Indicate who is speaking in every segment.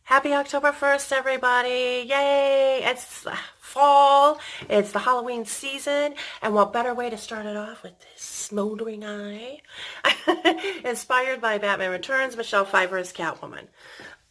Speaker 1: Happy October 1st, everybody. Yay! It's fall. It's the Halloween season. And what better way to start it off with this smoldering eye? Inspired by Batman Returns, Michelle Pfeiffer's Catwoman.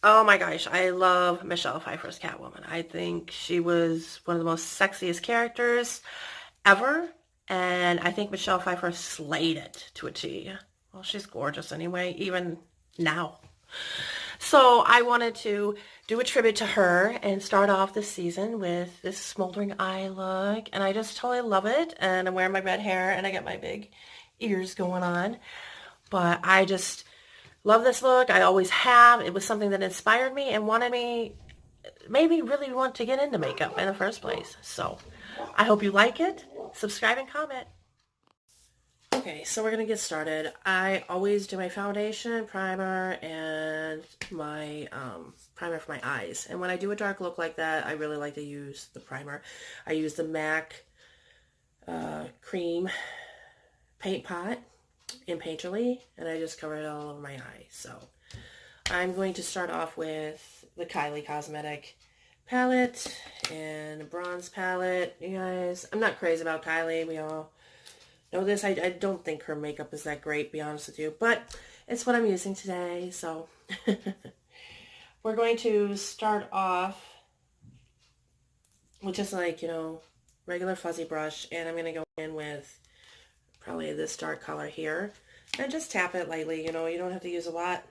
Speaker 1: Oh my gosh, I love Michelle Pfeiffer's Catwoman. I think she was one of the most sexiest characters ever. And I think Michelle Pfeiffer slayed it to a T. Well, she's gorgeous anyway, even now. So I wanted to do a tribute to her and start off this season with this smoldering eye look. And I just totally love it. And I'm wearing my red hair and I got my big ears going on. But I just love this look. I always have. It was something that inspired me and made me really want to get into makeup in the first place. So I hope you like it. Subscribe and comment. Okay, so we're going to get started. I always do my foundation, primer, and my primer for my eyes. And when I do a dark look like that, I really like to use the primer. I use the MAC cream paint pot in Painterly, and I just cover it all over my eye. So I'm going to start off with the Kylie Cosmetic palette and a bronze palette. You guys, I'm not crazy about Kylie. We all know this. I don't think her makeup is that great, to be honest with you, but it's what I'm using today. So we're going to start off with just like, regular fuzzy brush, and I'm going to go in with probably this dark color here and just tap it lightly. You don't have to use a lot.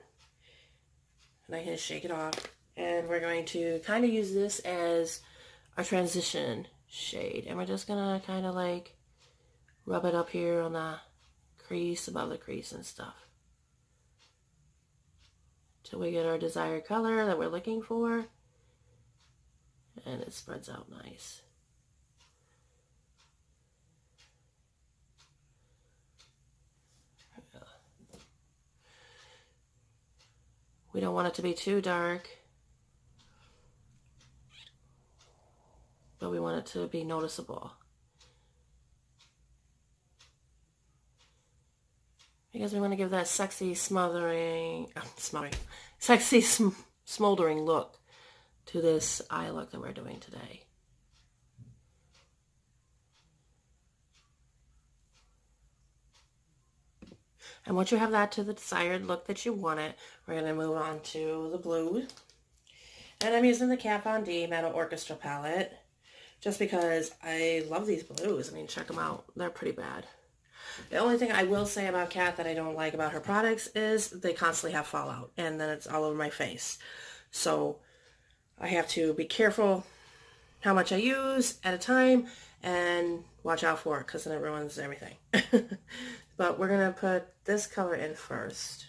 Speaker 1: And I'm going to shake it off, and we're going to kind of use this as our transition shade, and we're just going to kind of like rub it up here on the crease, above the crease and stuff, till we get our desired color that we're looking for, and it spreads out nice. We don't want it to be too dark, but we want it to be noticeable, because we want to give that sexy smoldering look to this eye look that we're doing today. And once you have that to the desired look that you want it, we're going to move on to the blue. And I'm using the Kat Von D Metal Orchestra palette just because I love these blues. I mean, check them out. They're pretty bad. The only thing I will say about Kat that I don't like about her products is they constantly have fallout, and then it's all over my face. So I have to be careful how much I use at a time and watch out for it, because then it ruins everything. But we're going to put this color in first.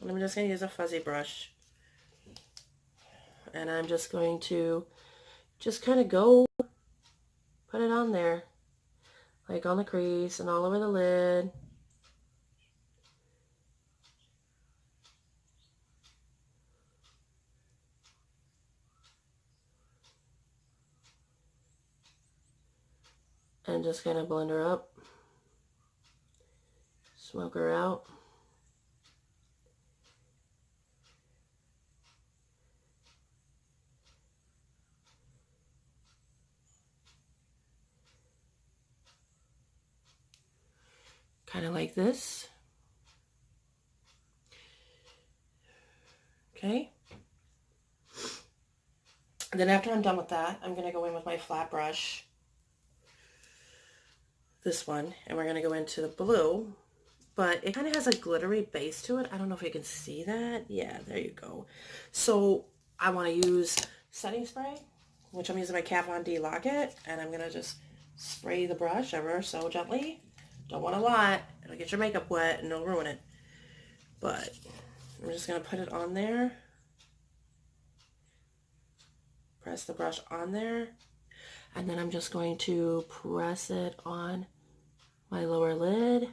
Speaker 1: And I'm just going to use a fuzzy brush. And I'm just going to just kind of put it on there, like on the crease and all over the lid. And just kind of blend her up. Smoke her out. Kind of like this. Okay. And then after I'm done with that, I'm going to go in with my flat brush, this one, and we're going to go into the blue, but it kind of has a glittery base to it. I don't know if you can see that. Yeah, there you go. So I want to use setting spray, which I'm using my Kat Von D Locket, and I'm going to just spray the brush ever so gently. Don't want a lot. It'll get your makeup wet and it'll ruin it. But I'm just going to put it on there. Press the brush on there. And then I'm just going to press it on my lower lid.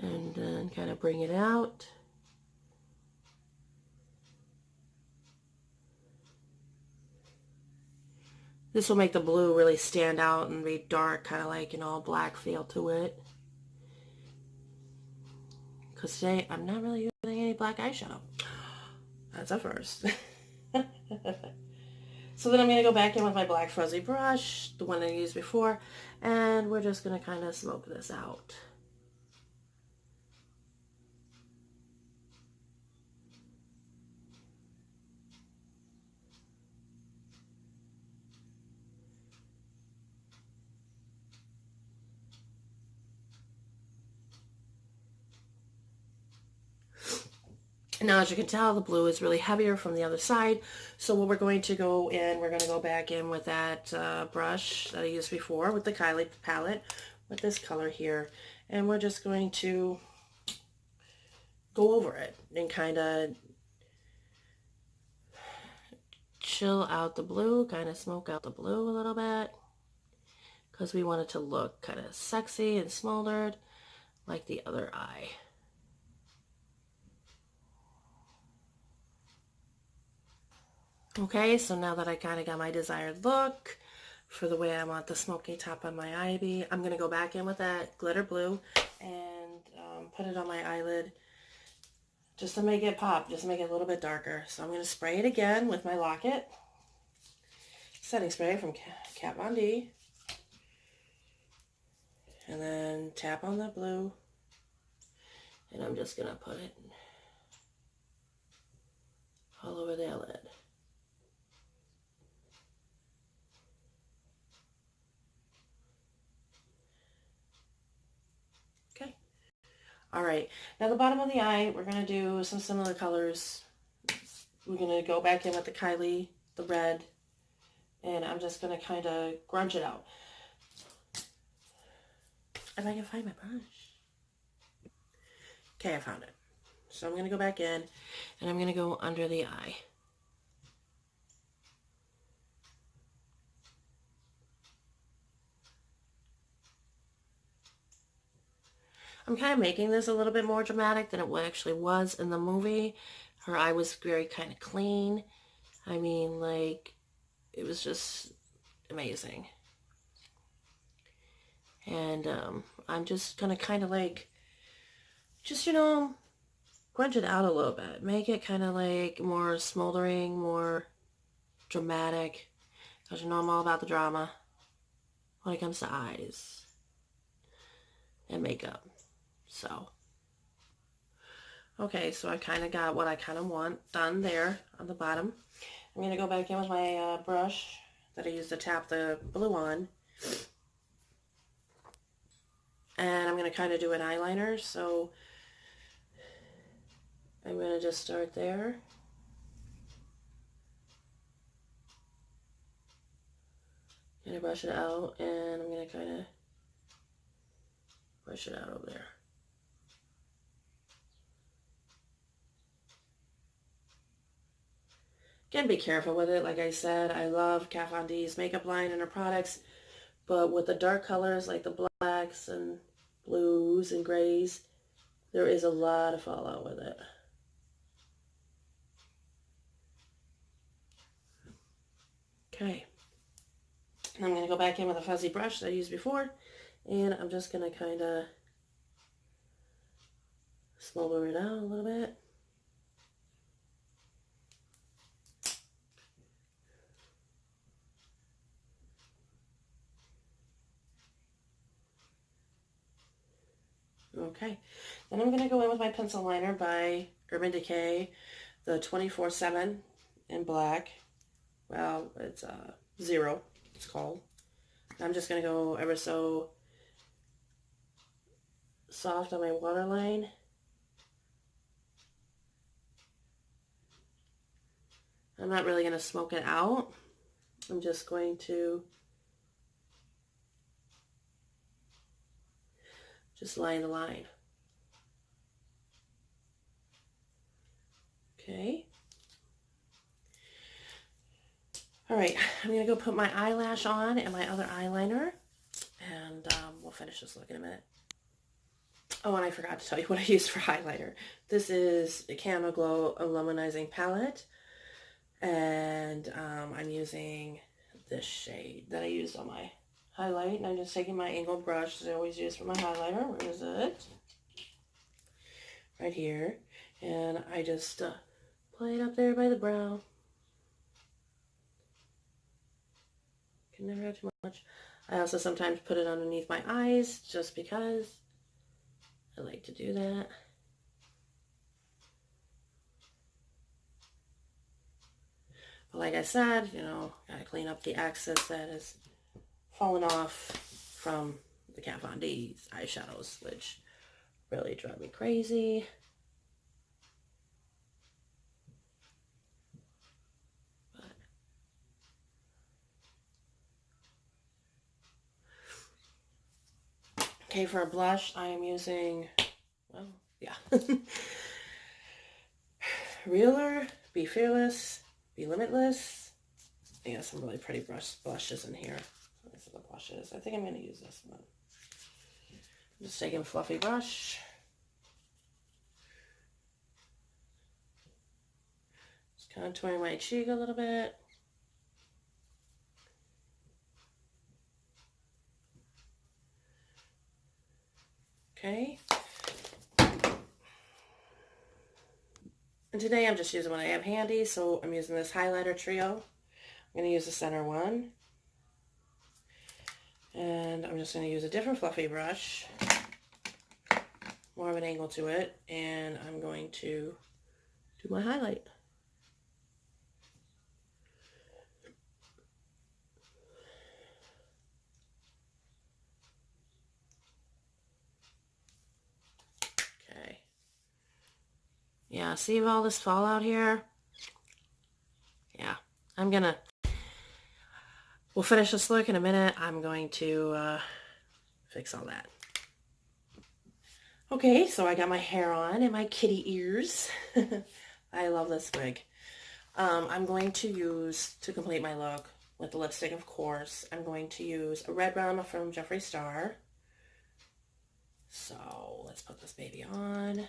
Speaker 1: And then kind of bring it out. This will make the blue really stand out and be dark, kind of like an all black feel to it. because today I'm not really using any black eyeshadow. That's a first. So then I'm going to go back in with my black fuzzy brush, the one I used before, and we're just going to kind of smoke this out. Now, as you can tell, the blue is really heavier from the other side. So what we're going to go in, we're going to go back in with that brush that I used before with the Kylie palette with this color here. And we're just going to go over it and kind of chill out the blue, kind of smoke out the blue a little bit. Because we want it to look kind of sexy and smoldered like the other eye. Okay, so now that I kind of got my desired look for the way I want the smoky top on my eye to be, I'm going to go back in with that glitter blue and put it on my eyelid just to make it pop, just to make it a little bit darker. So I'm going to spray it again with my Lock-It setting spray from Kat Von D. And then tap on the blue. And I'm just going to put it all over the lid. Okay. All right. Now the bottom of the eye, we're going to do some similar colors. We're going to go back in with the Kylie, the red, and I'm just going to kind of grunge it out. If I can find my brush. Okay, I found it. So I'm going to go back in and I'm going to go under the eye. I'm kind of making this a little bit more dramatic than it actually was in the movie. Her eye was very kind of clean. I mean, like, it was just amazing. And I'm just going to kind of like, just, you know, grunge it out a little bit. Make it kind of like more smoldering, more dramatic. Because you know I'm all about the drama when it comes to eyes and makeup. So, okay, so I kind of got what I kind of want done there on the bottom. I'm going to go back in with my brush that I used to tap the blue on. And I'm going to kind of do an eyeliner, so I'm going to just start there. Going to brush it out, and I'm going to kind of brush it out over there. Again, be careful with it. Like I said, I love Kat Von D's makeup line and her products, but with the dark colors like the blacks and blues and grays, there is a lot of fallout with it. Okay. And I'm going to go back in with a fuzzy brush that I used before, and I'm just going to kind of smolder it out a little bit. Okay, then I'm going to go in with my pencil liner by Urban Decay, the 24/7 in black. Well, it's Zero, it's called. I'm just going to go ever so soft on my waterline. I'm not really going to smoke it out. I'm just going to just line the line. Okay. All right, I'm going to go put my eyelash on and my other eyeliner, and we'll finish this look in a minute. Oh, and I forgot to tell you what I used for highlighter. This is the Camo Glow Illuminizing Palette, and I'm using this shade that I used on my highlight, and I'm just taking my angled brush that I always use for my highlighter. Where is it? right here. And I just play it up there by the brow. Can never have too much. I also sometimes put it underneath my eyes just because I like to do that. But like I said, you know, gotta clean up the excess that is falling off from the Kat Von D's eyeshadows, which really drive me crazy. Okay, for a blush, I am using, well, yeah. Realer, Be Fearless, Be Limitless. I got some really pretty blushes in here. These are the blushes. I think I'm going to use this one. I'm just taking a fluffy brush. Just contouring my cheek a little bit. Okay. And today I'm just using what I have handy, so I'm using this highlighter trio. I'm going to use the center one. And I'm just going to use a different fluffy brush, more of an angle to it, and I'm going to do my highlight. Okay. Yeah, see all this fallout here? Yeah, we'll finish this look in a minute. I'm going to fix all that. Okay, so I got my hair on and my kitty ears. I love this wig. I'm going to use, to complete my look with the lipstick, of course, I'm going to use a red rum from Jeffree Star. So let's put this baby on.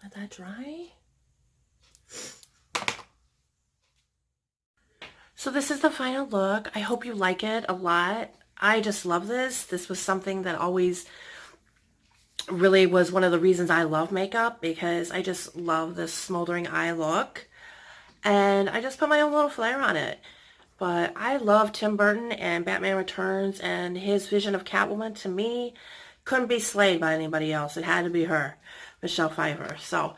Speaker 1: Let that dry. So this is the final look. I hope you like it a lot. I just love this. This was something that always really was one of the reasons I love makeup, because I just love this smoldering eye look. And I just put my own little flair on it. But I love Tim Burton and Batman Returns, and his vision of Catwoman, to me, couldn't be slayed by anybody else. It had to be her, Michelle Pfeiffer. So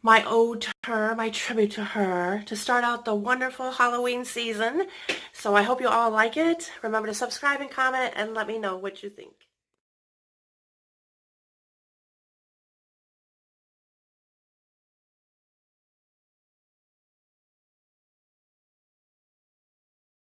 Speaker 1: my ode to her, my tribute to her, to start out the wonderful Halloween season. So I hope you all like it. Remember to subscribe and comment and let me know what you think.